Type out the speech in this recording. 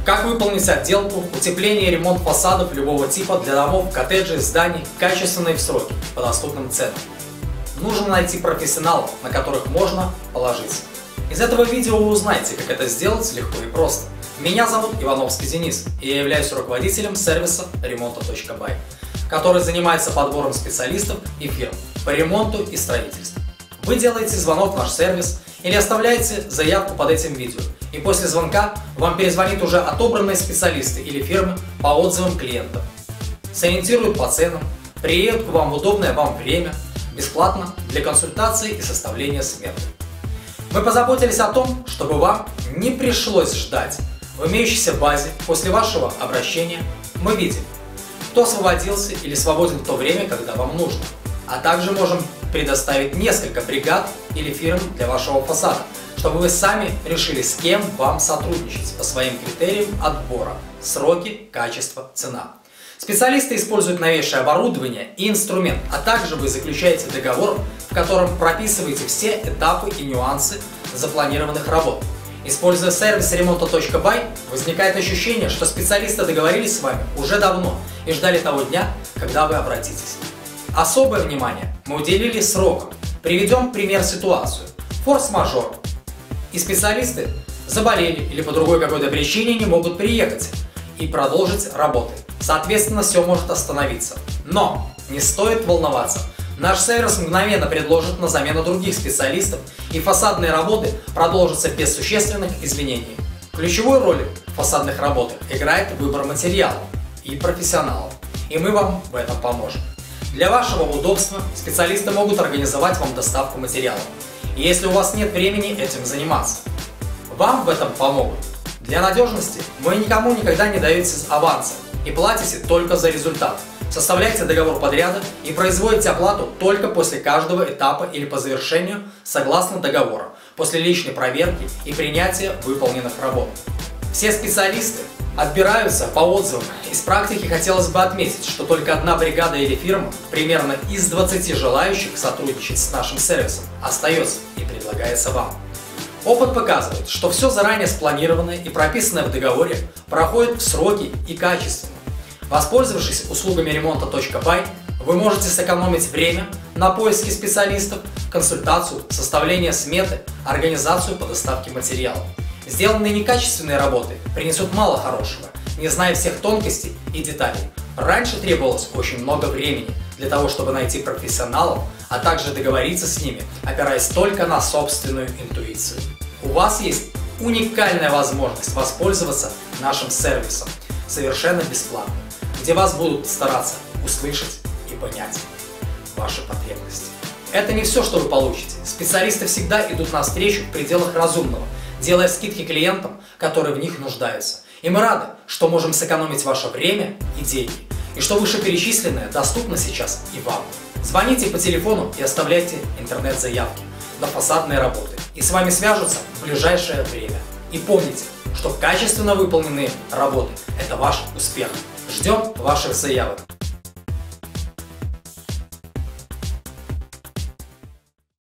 Как выполнить отделку, утепление и ремонт фасадов любого типа для домов, коттеджей, зданий качественно и в сроки, по доступным ценам. Нужно найти профессионалов, на которых можно положиться. Из этого видео вы узнаете, как это сделать легко и просто. Меня зовут Ивановский Денис, и я являюсь руководителем сервиса Remonta.by, который занимается подбором специалистов и фирм по ремонту и строительству. Вы делаете звонок в наш сервис или оставляете заявку под этим видео, и после звонка вам перезвонит уже отобранные специалисты или фирмы по отзывам клиентов. Сориентируют по ценам, приедут к вам в удобное вам время, бесплатно для консультации и составления сметы. Мы позаботились о том, чтобы вам не пришлось ждать. В имеющейся базе после вашего обращения мы видим, кто освободился или свободен в то время, когда вам нужно, а также можем предоставить несколько бригад или фирм для вашего фасада, чтобы вы сами решили, с кем вам сотрудничать по своим критериям отбора: сроки, качество, цена. Специалисты используют новейшее оборудование и инструмент, а также вы заключаете договор, в котором прописываете все этапы и нюансы запланированных работ. Используя сервис Remonta.by, возникает ощущение, что специалисты договорились с вами уже давно и ждали того дня, когда вы обратитесь. Особое внимание мы уделили срокам. Приведем пример ситуацию. Форс-мажор. И специалисты заболели или по другой какой-то причине не могут приехать и продолжить работы. Соответственно, все может остановиться. Но не стоит волноваться. Наш сервис мгновенно предложит на замену других специалистов, и фасадные работы продолжатся без существенных изменений. Ключевую роль в фасадных работах играет выбор материалов и профессионалов, и мы вам в этом поможем. Для вашего удобства специалисты могут организовать вам доставку материалов, если у вас нет времени этим заниматься. Вам в этом помогут. Для надежности вы никому никогда не даете аванса и платите только за результат. Составляйте договор подряда и производите оплату только после каждого этапа или по завершению согласно договора, после личной проверки и принятия выполненных работ. Все специалисты отбираются по отзывам. Из практики хотелось бы отметить, что только одна бригада или фирма примерно из 20 желающих сотрудничать с нашим сервисом остается и предлагается вам. Опыт показывает, что все заранее спланированное и прописанное в договоре проходит в сроки и качественно. Воспользовавшись услугами Remonta.by, вы можете сэкономить время на поиске специалистов, консультацию, составление сметы, организацию по доставке материалов. Сделанные некачественные работы принесут мало хорошего, не зная всех тонкостей и деталей. Раньше требовалось очень много времени для того, чтобы найти профессионалов, а также договориться с ними, опираясь только на собственную интуицию. У вас есть уникальная возможность воспользоваться нашим сервисом совершенно бесплатно, где вас будут стараться услышать и понять ваши потребности. Это не все, что вы получите. Специалисты всегда идут навстречу в пределах разумного, делая скидки клиентам, которые в них нуждаются. И мы рады, что можем сэкономить ваше время и деньги, и что вышеперечисленное доступно сейчас и вам. Звоните по телефону и оставляйте интернет-заявки на фасадные работы, и с вами свяжутся в ближайшее время. И помните, что качественно выполненные работы – это ваш успех. Ждем ваших заявок.